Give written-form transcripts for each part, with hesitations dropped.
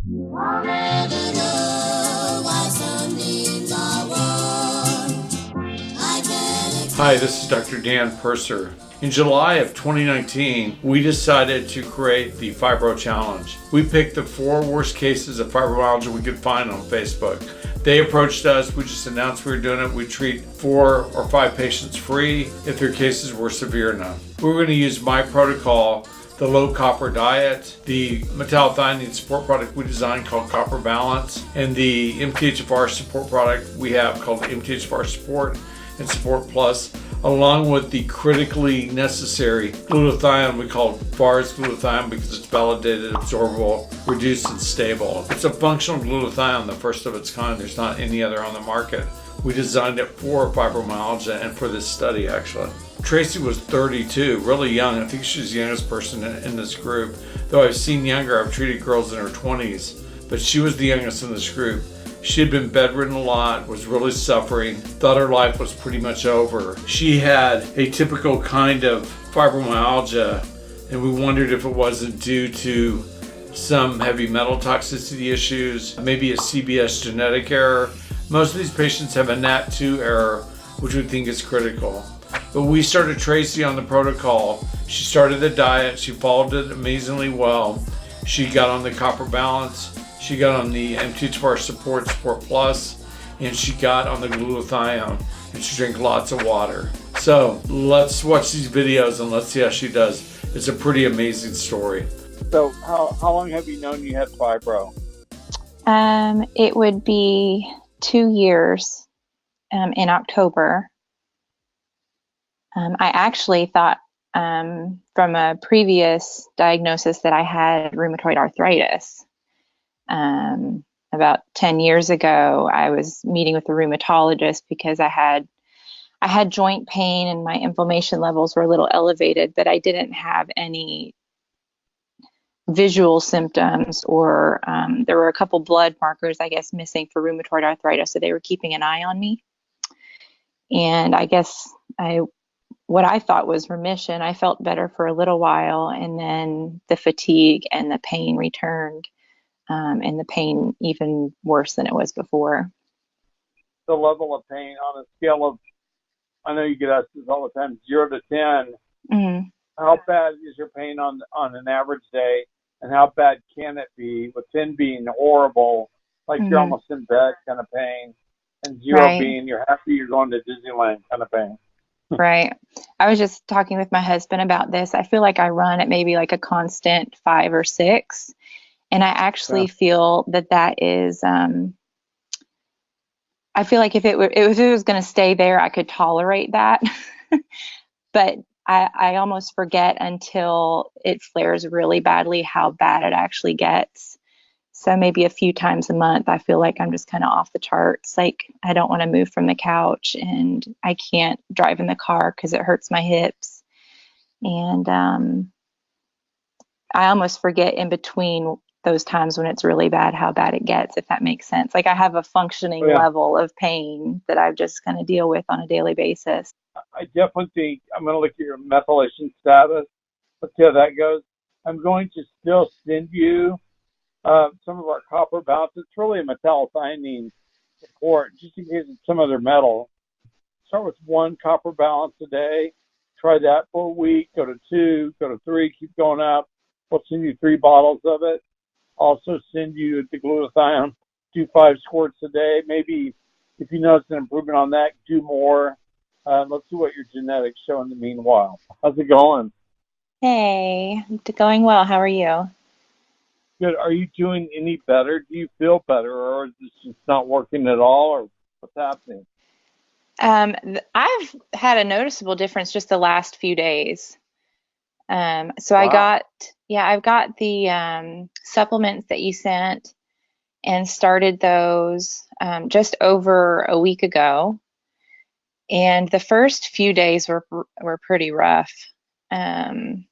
I'll never know why some needs are worn. Hi, this is Dr. Dan Purser. In July of 2019, we decided to create the Fibro Challenge. We picked the 4 worst cases of fibromyalgia we could find on Facebook. They approached us, we just announced we were doing it. We treat 4 or 5 patients free if their cases were severe enough. We were going to use my protocol, the low copper diet, the metallothionein support product we designed called Copper Balance, and the MTHFR support product we have called MTHFR Support and Support Plus, along with the critically necessary glutathione we call VARS glutathione because it's validated, absorbable, reduced, and stable. It's a functional glutathione, the first of its kind. There's not any other on the market. We designed it for fibromyalgia and for this study, actually. Tracey was 32, really young. I think she's the youngest person in this group. Though I've seen younger, I've treated girls in her 20s, but she was the youngest in this group. She had been bedridden a lot, was really suffering, thought her life was pretty much over. She had a typical kind of fibromyalgia, and we wondered if it wasn't due to some heavy metal toxicity issues, maybe a CBS genetic error. Most of these patients have a NAT2 error, which we think is critical. But we started Tracey on the protocol. She started the diet, she followed it amazingly well. She got on the Copper Balance, she got on the MTHFR Support Plus, and she got on the glutathione, and she drank lots of water. So let's watch these videos and let's see how she does. It's a pretty amazing story. So how long have you known you had fibro? It would be 2 years in October. I actually thought from a previous diagnosis that I had rheumatoid arthritis. About 10 years ago, I was meeting with a rheumatologist because I had joint pain and my inflammation levels were a little elevated, but I didn't have any visual symptoms, or there were a couple blood markers, I guess, missing for rheumatoid arthritis, so they were keeping an eye on me. And I guess what I thought was remission. I felt better for a little while, and then the fatigue and the pain returned, and the pain even worse than it was before. The level of pain on a scale of, I know you get asked this all the time, 0 to 10, Mm-hmm. how bad is your pain on an average day, and how bad can it be, with 10 being horrible, like you're almost in bed kind of pain, and 0 Right. being you're happy you're going to Disneyland kind of pain? Right. I was just talking with my husband about this. I feel like I run at maybe like a constant 5 or 6. And I actually feel that is, I feel like if it was going to stay there, I could tolerate that. But I almost forget until it flares really badly how bad it actually gets. So maybe a few times a month, I feel like I'm just kind of off the charts. Like I don't want to move from the couch, and I can't drive in the car because it hurts my hips. And I almost forget in between those times when it's really bad how bad it gets, if that makes sense. Like I have a functioning level of pain that I just kind of deal with on a daily basis. I definitely think I'm going to look at your methylation status. Let's see how that goes. I'm going to still send you some of our Copper Balance. It's really a metallothionein support, just in case it's some other metal. Start with 1 Copper Balance a day. Try that for a week. Go to 2, go to 3, keep going up. We'll send you 3 bottles of it. Also send you the glutathione. Do 5 squirts a day. Maybe if you notice an improvement on that, do more. Let's see what your genetics show in the meanwhile. How's it going? Hey, it's going well. How are you? Good. Are you doing any better? Do you feel better, or is this just not working at all, or what's happening? I've had a noticeable difference just the last few days. So Wow. I've got the supplements that you sent and started those just over a week ago. And the first few days were pretty rough. Um,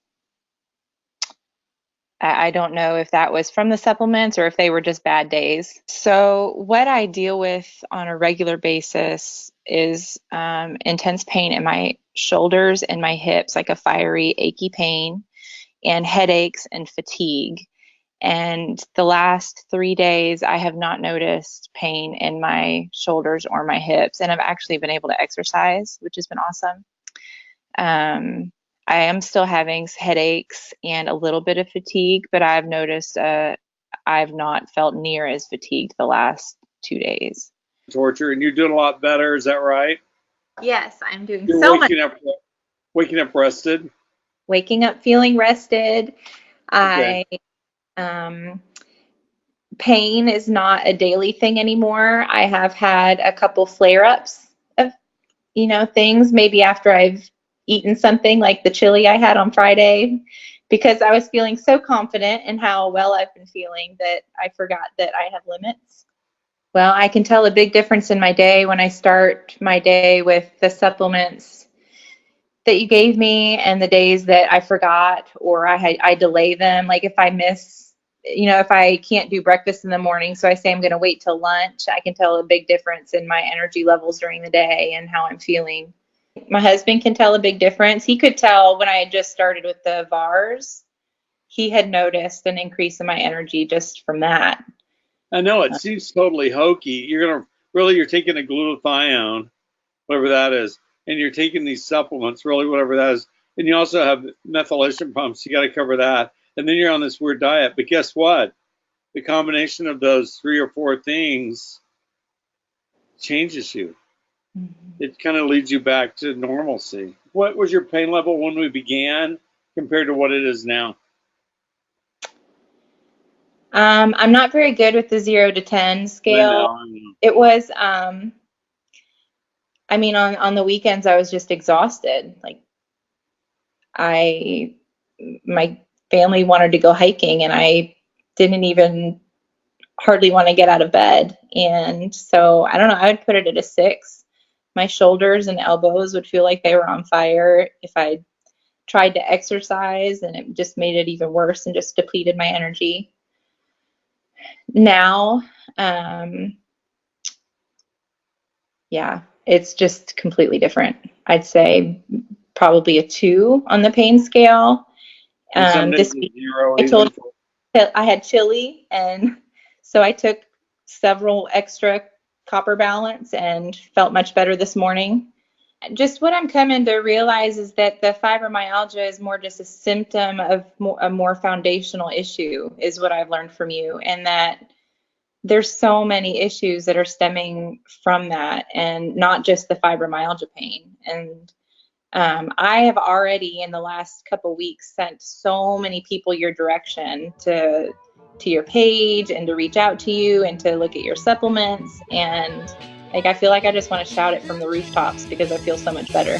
I don't know if that was from the supplements or if they were just bad days. So what I deal with on a regular basis is intense pain in my shoulders and my hips, like a fiery, achy pain, and headaches and fatigue. And the last 3 days, I have not noticed pain in my shoulders or my hips. And I've actually been able to exercise, which has been awesome. I am still having headaches and a little bit of fatigue, but I've noticed I've not felt near as fatigued the last 2 days. Torture, and you're doing a lot better. Is that right? Yes, I'm doing You're so much. Waking up rested. Waking up feeling rested. Okay. Pain is not a daily thing anymore. I have had a couple flare-ups of, things maybe after I've eaten something like the chili I had on Friday, because I was feeling so confident in how well I've been feeling that I forgot that I have limits. Well, I can tell a big difference in my day when I start my day with the supplements that you gave me and the days that I forgot or I delay them. Like if I miss, if I can't do breakfast in the morning, so I say I'm going to wait till lunch, I can tell a big difference in my energy levels during the day and how I'm feeling. My husband can tell a big difference. He could tell when I had just started with the VARs, he had noticed an increase in my energy just from that. I know it seems totally hokey. You're taking a glutathione, whatever that is, and you're taking these supplements, really whatever that is, and you also have methylation pumps. You got to cover that, and then you're on this weird diet. But guess what? The combination of those 3 or 4 things changes you. Mm-hmm. It kind of leads you back to normalcy. What was your pain level when we began compared to what it is now? I'm not very good with the 0 to 10 scale. I know. It was, on the weekends, I was just exhausted. Like my family wanted to go hiking and I didn't even hardly want to get out of bed. And so I don't know, I would put it at a 6. My shoulders and elbows would feel like they were on fire if I tried to exercise, and it just made it even worse and just depleted my energy. Now, it's just completely different. I'd say probably a 2 on the pain scale. This week, I had chili, and so I took several extra copper balance and felt much better this morning. Just what I'm coming to realize is that the fibromyalgia is more just a symptom of a more foundational issue, is what I've learned from you, and that there's so many issues that are stemming from that, and not just the fibromyalgia pain. And I have already in the last couple weeks sent so many people your direction to your page and to reach out to you and to look at your supplements. And I feel like I just want to shout it from the rooftops because I feel so much better.